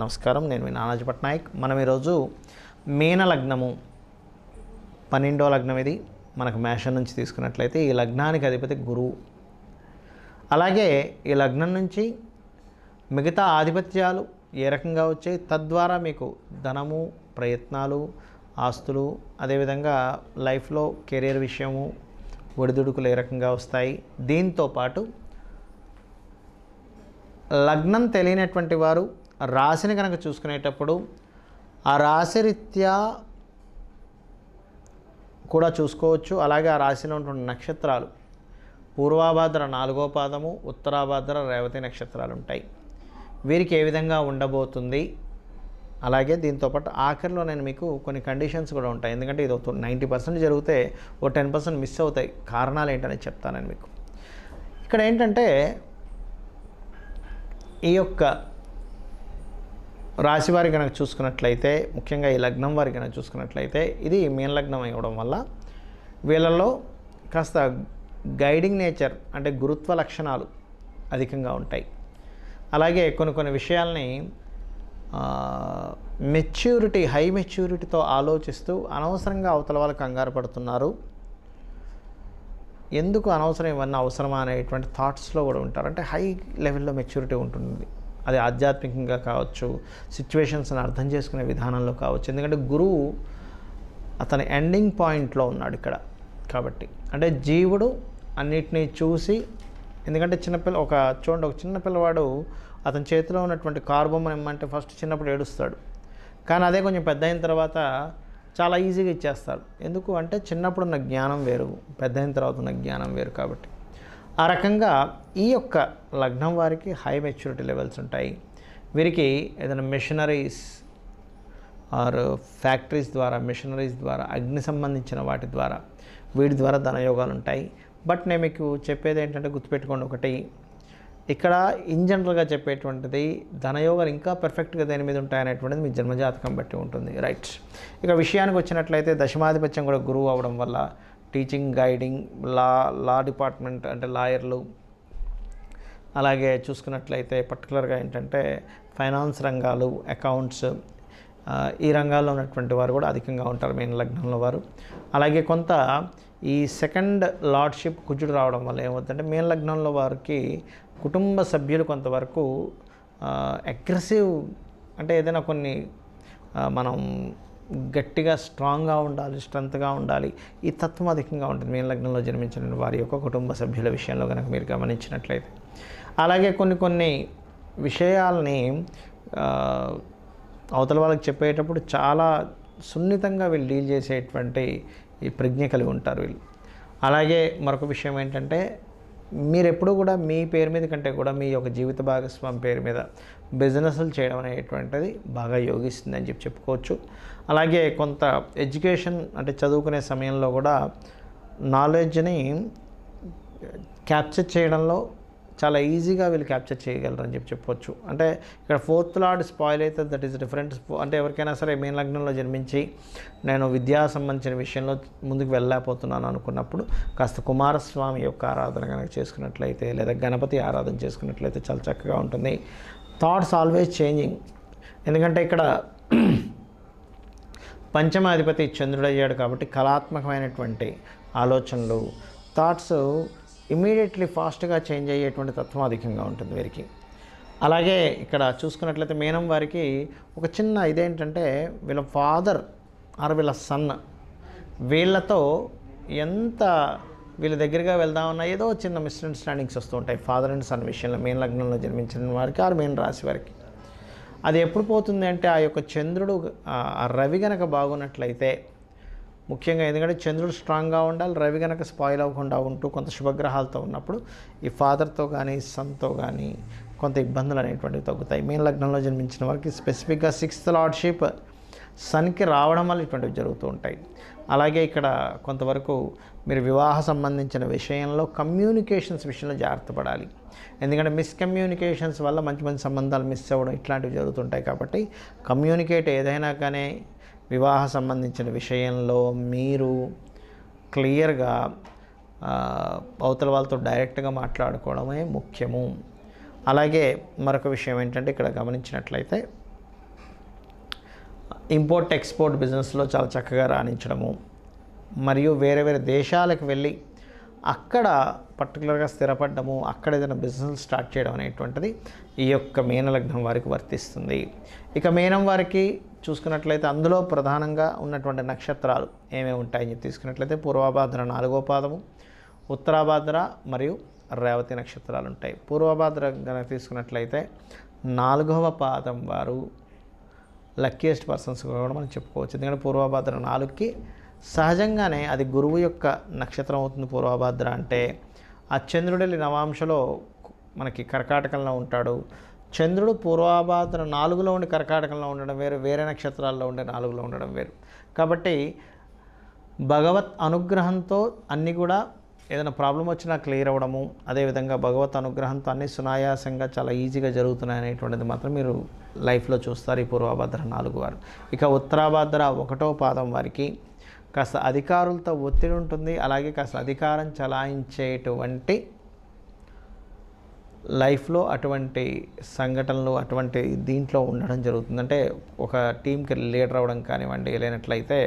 నమస్కారం, నేను మీ నానాజీ పట్నాయక్. మనం ఈరోజు మీన లగ్నము 12వ లగ్నం. ఇది మనకు మేషం నుంచి తీసుకున్నట్లయితే ఈ లగ్నానికి అధిపతి గురువు. అలాగే ఈ లగ్నం నుంచి మిగతా ఆధిపత్యాలు ఏ రకంగా వచ్చాయి, తద్వారా మీకు ధనము, ప్రయత్నాలు, ఆస్తులు, అదేవిధంగా లైఫ్లో కెరీర్ విషయము, ఒడిదుడుకులు ఏ రకంగా వస్తాయి. దీంతోపాటు లగ్నం తెలియనటువంటి వారు రాశిని కనుక చూసుకునేటప్పుడు ఆ రాశి రీత్యా కూడా చూసుకోవచ్చు. అలాగే ఆ రాశిలో ఉంటున్న నక్షత్రాలు పూర్వాభాద్ర 4వ పాదము, ఉత్తరాభాద్ర, రేవతి నక్షత్రాలు ఉంటాయి. వీరికి ఏ విధంగా ఉండబోతుంది, అలాగే దీంతోపాటు ఆఖరిలో నేను మీకు కొన్ని కండిషన్స్ కూడా ఉంటాయి. ఎందుకంటే ఇది 90% జరిగితే 10% మిస్ అవుతాయి. కారణాలు ఏంటనేది చెప్తాను నేను మీకు. ఇక్కడ ఏంటంటే ఈ యొక్క రాశి వారి కనుక చూసుకున్నట్లయితే, ముఖ్యంగా ఈ లగ్నం వారి కనుక చూసుకున్నట్లయితే, ఇది మీన లగ్నం అవ్వడం వల్ల వీళ్ళల్లో కాస్త గైడింగ్ నేచర్ అంటే గురుత్వ లక్షణాలు అధికంగా ఉంటాయి. అలాగే కొన్ని విషయాల్ని హై మెచ్యూరిటీతో ఆలోచిస్తూ అనవసరంగా అవతల వాళ్ళకి కంగారు పడుతున్నారు, ఎందుకు అనవసరం, ఇవన్నీ అవసరమా అనేటువంటి థాట్స్లో కూడా ఉంటారు. అంటే హై లెవెల్లో మెచ్యూరిటీ ఉంటుంది. అది ఆధ్యాత్మికంగా కావచ్చు, సిచ్యువేషన్స్ని అర్థం చేసుకునే విధానంలో కావచ్చు. ఎందుకంటే గురువు అతని ఎండింగ్ పాయింట్లో ఉన్నాడు ఇక్కడ. కాబట్టి అంటే జీవుడు అన్నిటినీ చూసి, ఎందుకంటే ఒక చిన్న పిల్లవాడు అతని చేతిలో ఉన్నటువంటి కారు బొమ్మను ఇమ్మంటే ఫస్ట్ చిన్నప్పుడు ఏడుస్తాడు, కానీ అదే కొంచెం పెద్ద అయిన తర్వాత చాలా ఈజీగా ఇచ్చేస్తాడు. ఎందుకు అంటే చిన్నప్పుడు ఉన్న జ్ఞానం వేరు, పెద్ద అయిన తర్వాత ఉన్న జ్ఞానం వేరు. కాబట్టి ఆ రకంగా ఈ యొక్క లగ్నం వారికి హై మెచ్యూరిటీ లెవెల్స్ ఉంటాయి. వీరికి ఏదైనా మెషినరీస్ ఆర్ ఫ్యాక్టరీస్ ద్వారా, మెషినరీస్ ద్వారా, అగ్ని సంబంధించిన వాటి ద్వారా, వీటి ద్వారా ధనయోగాలు ఉంటాయి. బట్ నేను మీకు చెప్పేది ఏంటంటే గుర్తుపెట్టుకోండి, ఒకటి ఇక్కడ ఇన్ జనరల్గా చెప్పేటువంటిది ధనయోగాలు ఇంకా పర్ఫెక్ట్గా దేని మీద ఉంటాయనేటువంటిది మీ జన్మజాతకం బట్టి ఉంటుంది. రైట్. ఇక విషయానికి వచ్చినట్లయితే దశమాధిపత్యం కూడా గురువు అవడం వల్ల టీచింగ్, గైడింగ్, లా డిపార్ట్మెంట్ అంటే లాయర్లు, అలాగే చూసుకున్నట్లయితే పర్టికులర్గా ఏంటంటే ఫైనాన్స్ రంగాలు, అకౌంట్స్, ఈ రంగాల్లో ఉన్నటువంటి వారు కూడా అధికంగా ఉంటారు మీన లగ్నంలో వారు. అలాగే కొంత ఈ సెకండ్ లార్డ్షిప్ కుజుడు రావడం వల్ల ఏమవుతుందంటే మీన లగ్నంలో వారికి కుటుంబ సభ్యులు కొంతవరకు అగ్రెసివ్, అంటే ఏదైనా కొన్ని మనం గట్టిగా స్ట్రాంగ్గా ఉండాలి, స్ట్రెంత్గా ఉండాలి, ఈ తత్వం అధికంగా ఉంటుంది మీన లగ్నంలో జన్మించిన వారి యొక్క కుటుంబ సభ్యుల విషయంలో కనుక మీరు గమనించినట్లయితే. అలాగే కొన్ని విషయాల్ని అవతల వాళ్ళకి చెప్పేటప్పుడు చాలా సున్నితంగా వీళ్ళు డీల్ చేసేటువంటి ఈ ప్రజ్ఞ కలిగి ఉంటారు వీళ్ళు. అలాగే మరొక విషయం ఏంటంటే మీరు ఎప్పుడు కూడా మీ పేరు మీద కంటే కూడా మీ యొక్క జీవిత భాగస్వామి పేరు మీద బిజినెస్లు చేయడం అనేటువంటిది బాగా యోగిస్తుందని చెప్పుకోవచ్చు. అలాగే కొంత ఎడ్యుకేషన్ అంటే చదువుకునే సమయంలో కూడా నాలెడ్జ్ని క్యాప్చర్ చేయడంలో చాలా ఈజీగా వీళ్ళు క్యాప్చర్ చేయగలరని చెప్పవచ్చు. అంటే ఇక్కడ 4th లార్డ్ స్పాయిల్ అయితే దట్ ఈస్ డిఫరెంట్. అంటే ఎవరికైనా సరే మీన లగ్నంలో జన్మించి నేను విద్యా సంబంధించిన విషయంలో ముందుకు వెళ్ళలేకపోతున్నాను అనుకున్నప్పుడు కాస్త కుమారస్వామి యొక్క ఆరాధన కనుక చేసుకున్నట్లయితే, లేదా గణపతి ఆరాధన చేసుకున్నట్లయితే చాలా చక్కగా ఉంటుంది. Thoughts always changing. ఎందుకంటే ఇక్కడ పంచమాధిపతి చంద్రుడు అయ్యాడు కాబట్టి కళాత్మకమైనటువంటి ఆలోచనలు, థాట్స్ ఇమీడియట్లీ ఫాస్ట్గా చేంజ్ అయ్యేటువంటి తత్వం అధికంగా ఉంటుంది వీరికి. అలాగే ఇక్కడ చూసుకున్నట్లయితే మీనం వారికి ఒక చిన్న ఇదేంటంటే వీళ్ళ ఫాదర్ ఆర్ వీళ్ళ సన్, వీళ్ళతో ఎంత వీళ్ళ దగ్గరగా వెళ్దామన్నా ఏదో చిన్న మిస్అండర్స్టాండింగ్స్ వస్తూ ఉంటాయి ఫాదర్ అండ్ సన్ విషయంలో మీన లగ్నంలో జన్మించిన వారికి ఆర్ మీన రాశి వారికి. అది ఎప్పుడు పోతుంది అంటే ఆ యొక్క చంద్రుడు, ఆ రవి గనక బాగున్నట్లయితే ముఖ్యంగా, ఎందుకంటే చంద్రుడు స్ట్రాంగ్గా ఉండాలి, రవి కనుక స్పాయిల్ అవ్వకుండా ఉంటూ కొంత శుభగ్రహాలతో ఉన్నప్పుడు ఈ ఫాదర్తో కానీ సన్తో కానీ కొంత ఇబ్బందులు అనేటువంటివి తగ్గుతాయి. మీన లగ్నంలో జన్మించిన వారికి స్పెసిఫిక్గా 6th లార్డ్షిప్ సన్కి రావడం వల్ల ఇటువంటివి జరుగుతూ ఉంటాయి. అలాగే ఇక్కడ కొంతవరకు మీరు వివాహ సంబంధించిన విషయంలో కమ్యూనికేషన్స్ విషయంలో జాగ్రత్త పడాలి. ఎందుకంటే మిస్కమ్యూనికేషన్స్ వల్ల మంచి సంబంధాలు మిస్ అవ్వడం ఇట్లాంటివి జరుగుతుంటాయి. కాబట్టి కమ్యూనికేట్ ఏదైనా కానీ వివాహ సంబంధించిన విషయంలో మీరు క్లియర్గా అవతల వాళ్ళతో డైరెక్ట్గా మాట్లాడుకోవడమే ముఖ్యము. అలాగే మరొక విషయం ఏంటంటే ఇక్కడ గమనించినట్లయితే ఇంపోర్ట్ ఎక్స్పోర్ట్ బిజినెస్లో చాలా చక్కగా రాణించడము, మరియు వేరే వేరే దేశాలకు వెళ్ళి అక్కడ పర్టికులర్గా స్థిరపడ్డము, అక్కడ ఏదైనా బిజినెస్ స్టార్ట్ చేయడం అనేటువంటిది ఈ యొక్క మీనలగ్నం వారికి వర్తిస్తుంది. ఇక మీనం వారికి చూసుకున్నట్లయితే అందులో ప్రధానంగా ఉన్నటువంటి నక్షత్రాలు ఏమేమి ఉంటాయని చెప్పి తీసుకున్నట్లయితే పూర్వభాద్ర 4వ పాదము, ఉత్తరాభాద్ర మరియు రేవతి నక్షత్రాలు ఉంటాయి. పూర్వభాద్ర కనుక తీసుకున్నట్లయితే 4వ పాదం వారు లక్కీయెస్ట్ పర్సన్స్ కూడా మనం చెప్పుకోవచ్చు. ఎందుకంటే పూర్వభాద్ర 4కి సహజంగానే అది గురువు యొక్క నక్షత్రం అవుతుంది. పూర్వభాద్ర అంటే ఆ చంద్రుడి నవాంశలో మనకి కర్కాటకంలో ఉంటాడు. చంద్రుడు పూర్వభాద్ర 4లో ఉండి కర్కాటకంలో ఉండడం వేరు, వేరే నక్షత్రాల్లో ఉండే 4లో ఉండడం వేరు. కాబట్టి భగవత్ అనుగ్రహంతో అన్నీ కూడా ఏదైనా ప్రాబ్లం వచ్చినా క్లియర్ అవ్వడము, అదేవిధంగా భగవత్ అనుగ్రహంతో అన్నీ సునాయాసంగా చాలా ఈజీగా జరుగుతున్నాయి అనేటువంటిది మాత్రం మీరు లైఫ్లో చూస్తారు ఈ పూర్వభాద్ర 4 వారు. ఇక ఉత్తరాభాద్ర 1వ పాదం వారికి కాస్త అధికారులతో ఒత్తిడి ఉంటుంది, అలాగే కాస్త అధికారం చలాయించేటువంటి లైఫ్లో అటువంటి సంఘటనలు అటువంటి దీంట్లో ఉండడం జరుగుతుంది. అంటే ఒక టీంకి లీడర్ అవ్వడం కానివ్వండి, లేనట్లయితే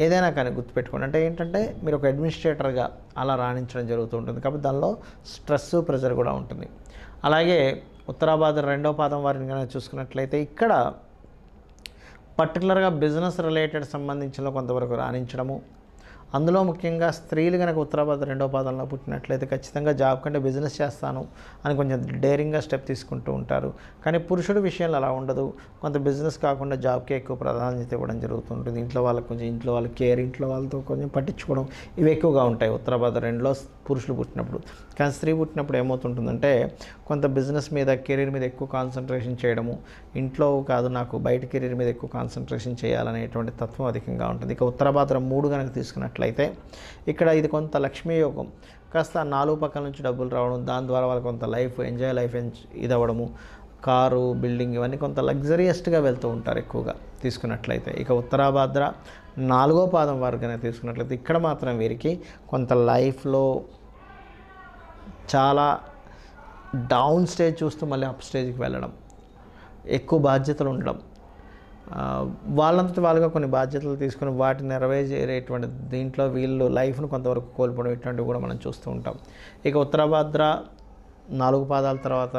ఏదైనా కానీ గుర్తుపెట్టుకోండి. అంటే ఏంటంటే మీరు ఒక అడ్మినిస్ట్రేటర్గా అలా రాణించడం జరుగుతూ ఉంటుంది. కాబట్టి దానిలో స్ట్రెస్ ప్రెజర్ కూడా ఉంటుంది. అలాగే ఉత్తరాభాద్ర 2వ పాదం వారిని కనుక చూసుకున్నట్లయితే ఇక్కడ పర్టికులర్గా బిజినెస్ రిలేటెడ్ సంబంధించిన కొంతవరకు రాణించడము, అందులో ముఖ్యంగా స్త్రీలు కనుక ఉత్తరాభాద్ర 2వ పాదంలో పుట్టినట్లయితే ఖచ్చితంగా జాబ్ కంటే బిజినెస్ చేస్తాను అని కొంచెం డేరింగ్గా స్టెప్ తీసుకుంటూ ఉంటారు. కానీ పురుషుడి విషయంలో అలా ఉండదు. కొంత బిజినెస్ కాకుండా జాబ్కే ఎక్కువ ప్రాధాన్యత ఇవ్వడం జరుగుతుంటుంది. ఇంట్లో వాళ్ళకి కొంచెం ఇంట్లో వాళ్ళ కేర్, ఇంట్లో వాళ్ళతో కొంచెం పట్టించుకోవడం ఇవి ఎక్కువగా ఉంటాయి ఉత్తరాభాద్ర 2లో పురుషులు పుట్టినప్పుడు. కానీ స్త్రీ పుట్టినప్పుడు ఏమవుతుంటుందంటే కొంత బిజినెస్ మీద, కెరీర్ మీద ఎక్కువ కాన్సన్ట్రేషన్ చేయడము, ఇంట్లో కాదు నాకు బయట కెరీర్ మీద ఎక్కువ కాన్సన్ట్రేషన్ చేయాలనేటువంటి తత్వం అధికంగా ఉంటుంది. ఇక ఉత్తరాభాద్ర 3 కనుక తీసుకున్నట్లయితే ఇక్కడ ఇది కొంత లక్ష్మీ యోగం, కాస్త 4 పక్కల నుంచి డబ్బులు రావడం, దాని ద్వారా వాళ్ళకి కొంత లైఫ్ ఇది అవ్వడము, కారు, బిల్డింగ్ ఇవన్నీ కొంత లగ్జరియస్ట్గా వెళ్తూ ఉంటారు ఎక్కువగా తీసుకున్నట్లయితే. ఇక ఉత్తరాభాద్ర 4వ పాదం వారు కనుక తీసుకున్నట్లయితే ఇక్కడ మాత్రం వీరికి కొంత లైఫ్లో చాలా డౌన్ స్టేజ్ చూస్తూ మళ్ళీ అప్ స్టేజ్కి వెళ్ళడం, ఎక్కువ బాధ్యతలు ఉండడం, వాళ్ళంతటి వాళ్ళుగా కొన్ని బాధ్యతలు తీసుకుని వాటిని నెరవేర్చేటువంటి దీంట్లో వీళ్ళు లైఫ్ను కొంతవరకు కోల్పోవడం ఇటువంటివి కూడా మనం చూస్తూ ఉంటాం. ఇక ఉత్తరాభాద్ర 4 పాదాల తర్వాత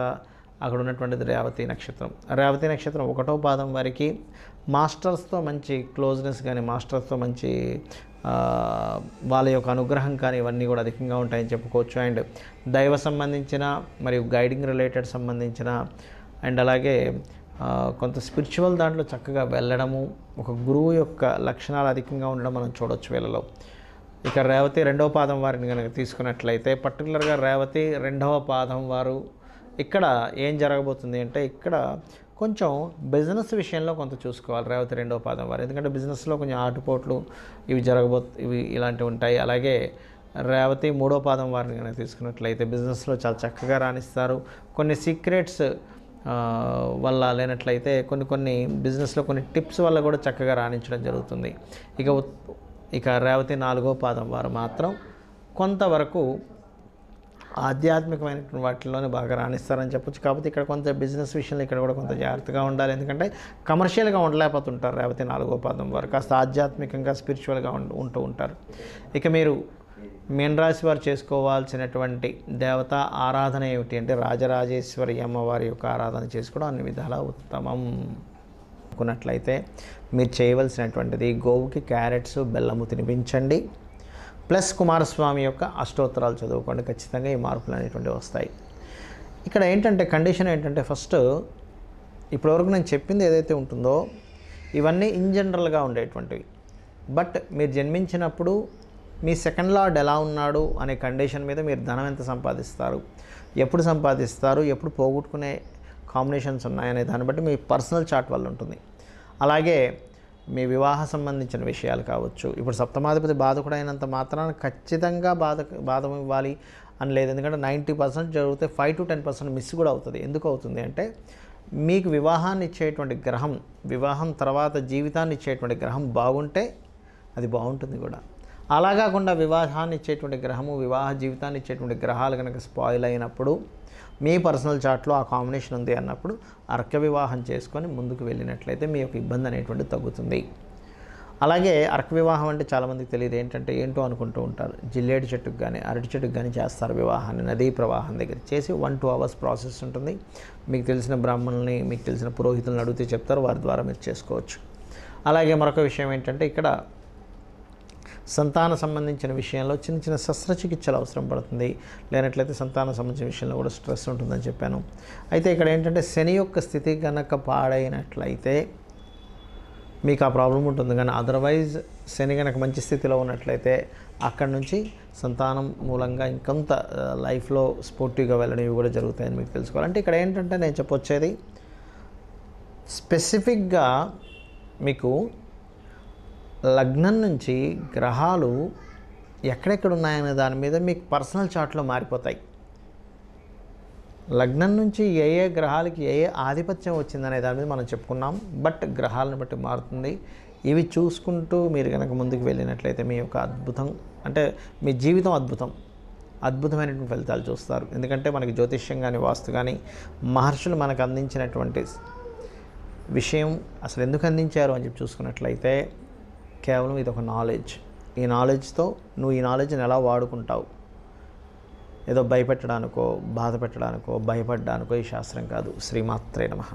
అక్కడ ఉన్నటువంటిది రేవతి నక్షత్రం. రేవతి నక్షత్రం 1వ పాదం వారికి మాస్టర్స్తో మంచి క్లోజ్నెస్ కానీ, మాస్టర్స్తో మంచి వాళ్ళ యొక్క అనుగ్రహం కానీ ఇవన్నీ కూడా అధికంగా ఉంటాయని చెప్పుకోవచ్చు. అండ్ దైవ సంబంధించిన మరియు గైడింగ్ రిలేటెడ్ సంబంధించిన అండ్ అలాగే కొంత స్పిరిచువల్ దాంట్లో చక్కగా వెళ్ళడము, ఒక గురువు యొక్క లక్షణాలు అధికంగా ఉండడం మనం చూడవచ్చు వీళ్ళలో. ఇక రేవతి 2వ పాదం వారిని కనుక తీసుకున్నట్లయితే పర్టికులర్గా రేవతి 2వ పాదం వారు ఇక్కడ ఏం జరగబోతుంది అంటే ఇక్కడ కొంచెం బిజినెస్ విషయంలో కొంత చూసుకోవాలి రేవతి 2వ పాదం వారు. ఎందుకంటే బిజినెస్లో కొంచెం ఆటుపోట్లు ఇవి ఇలాంటివి ఉంటాయి. అలాగే రేవతి 3వ పాదం వారిని కనుక తీసుకున్నట్లయితే బిజినెస్లో చాలా చక్కగా రాణిస్తారు. కొన్ని సీక్రెట్స్ వల్ల లేనట్లయితే కొన్ని బిజినెస్లో కొన్ని టిప్స్ వల్ల కూడా చక్కగా రాణించడం జరుగుతుంది. ఇక రేవతి 4వ పాదం వారు మాత్రం కొంతవరకు ఆధ్యాత్మికమైనటువంటి వాటిల్లోనే బాగా రాణిస్తారని చెప్పొచ్చు. కాబట్టి ఇక్కడ కొంత బిజినెస్ విషయంలో ఇక్కడ కూడా కొంత జాగ్రత్తగా ఉండాలి. ఎందుకంటే కమర్షియల్గా ఉండలేకపోతుంటారు రేవతి 4వ పాదం వారు, కాస్త ఆధ్యాత్మికంగా స్పిరిచువల్గా ఉంటూ ఉంటారు. ఇక మీరు మీనరాశి వారు చేసుకోవాల్సినటువంటి దేవతా ఆరాధన ఏమిటి అంటే రాజరాజేశ్వరి అమ్మవారి యొక్క ఆరాధన చేసుకోవడం అన్ని విధాలా ఉత్తమం. అనుకున్నట్లయితే మీరు చేయవలసినటువంటిది గోవుకి క్యారెట్స్, బెల్లము తినిపించండి, ప్లస్ కుమారస్వామి యొక్క అష్టోత్తరాలు చదువుకోండి. ఖచ్చితంగా ఈ మార్పులు అనేటువంటివి వస్తాయి. ఇక్కడ ఏంటంటే కండిషన్ ఏంటంటే ఫస్ట్ ఇప్పటివరకు నేను చెప్పింది ఏదైతే ఉంటుందో ఇవన్నీ ఇన్ జనరల్గా ఉండేటువంటివి. బట్ మీరు జన్మించినప్పుడు మీ సెకండ్ లార్డ్ ఎలా ఉన్నాడు అనే కండిషన్ మీద మీరు ధనం ఎంత సంపాదిస్తారు, ఎప్పుడు సంపాదిస్తారు, ఎప్పుడు పోగొట్టుకునే కాంబినేషన్స్ ఉన్నాయనే దాన్ని బట్టి మీ పర్సనల్ చార్ట్ వల్ల ఉంటుంది. అలాగే మీ వివాహ సంబంధించిన విషయాలు కావచ్చు. ఇప్పుడు సప్తమాధిపతి బాధకుడైనంత మాత్రాన ఖచ్చితంగా బాధం ఇవ్వాలి అని లేదు. ఎందుకంటే 90% జరిగితే 5 to 10% మిస్ కూడా అవుతుంది. ఎందుకు అవుతుంది అంటే మీకు వివాహాన్ని ఇచ్చేటువంటి గ్రహం, వివాహం తర్వాత జీవితాన్ని ఇచ్చేటువంటి గ్రహం బాగుంటే అది బాగుంటుంది కూడా. అలా కాకుండా వివాహాన్ని ఇచ్చేటువంటి గ్రహము, వివాహ జీవితాన్ని ఇచ్చేటువంటి గ్రహాలు కనుక స్పాయిల్ అయినప్పుడు మీ పర్సనల్ చార్ట్లో ఆ కాంబినేషన్ ఉంది అన్నప్పుడు అర్క వివాహం చేసుకొని ముందుకు వెళ్ళినట్లయితే మీ యొక్క ఇబ్బంది అనేటువంటిది తగ్గుతుంది. అలాగే అర్క వివాహం అంటే చాలామందికి తెలియదు, ఏంటో అనుకుంటూ ఉంటారు. జిల్లేడు చెట్టుకు కానీ అరటి చెట్టుకు కానీ చేస్తారు వివాహాన్ని. నదీ ప్రవాహం దగ్గర చేసి 1-2 అవర్స్ ప్రాసెస్ ఉంటుంది. మీకు తెలిసిన బ్రాహ్మణుల్ని, మీకు తెలిసిన పురోహితులను అడిగితే చెప్తారు, వారి ద్వారా మీరు చేసుకోవచ్చు. అలాగే మరొక విషయం ఏంటంటే, ఇక్కడ సంతాన సంబంధించిన విషయంలో చిన్న చిన్న శస్త్రచికిత్సలు అవసరం పడుతుంది. లేనట్లయితే సంతానం సంబంధించిన విషయంలో కూడా స్ట్రెస్ ఉంటుందని చెప్పాను. అయితే ఇక్కడ ఏంటంటే, శని యొక్క స్థితి కనుక పాడైనట్లయితే మీకు ఆ ప్రాబ్లం ఉంటుంది. కానీ అదర్వైజ్ శని కనుక మంచి స్థితిలో ఉన్నట్లయితే అక్కడి నుంచి సంతానం మూలంగా ఇంకొంత లైఫ్లో స్పోర్టివ్గా వెళ్ళడం ఇవి కూడా జరుగుతాయని మీకు తెలుసుకోవాలి. అంటే ఇక్కడ ఏంటంటే నేను చెప్పొచ్చేది స్పెసిఫిక్గా మీకు లగ్నం నుంచి గ్రహాలు ఎక్కడెక్కడ ఉన్నాయనే దాని మీద మీకు పర్సనల్ చార్ట్లో మారిపోతాయి. లగ్నం నుంచి ఏ ఏ గ్రహాలకి ఏ ఏ ఆధిపత్యం వచ్చిందనే దాని మీద మనం చెప్పుకున్నాం. బట్ గ్రహాలను బట్టి మారుతుంది. ఇవి చూసుకుంటూ మీరు కనుక ముందుకు వెళ్ళినట్లయితే మీ యొక్క అద్భుతం అంటే మీ జీవితం అద్భుతమైనటువంటి ఫలితాలు చూస్తారు. ఎందుకంటే మనకి జ్యోతిష్యం కానీ వాస్తు కానీ మహర్షులు మనకు అందించినటువంటి విషయం అసలు ఎందుకు అందించారు అని చెప్పి చూసుకున్నట్లయితే కేవలం ఇది ఒక నాలెడ్జ్. ఈ నాలెడ్జ్తో నువ్వు ఈ నాలెడ్జ్ని ఎలా వాడుకుంటావు, ఏదో భయపెట్టడానికో బాధ పెట్టడానికో భయపడ్డానికో ఈ శాస్త్రం కాదు. శ్రీమాత్రే నమః.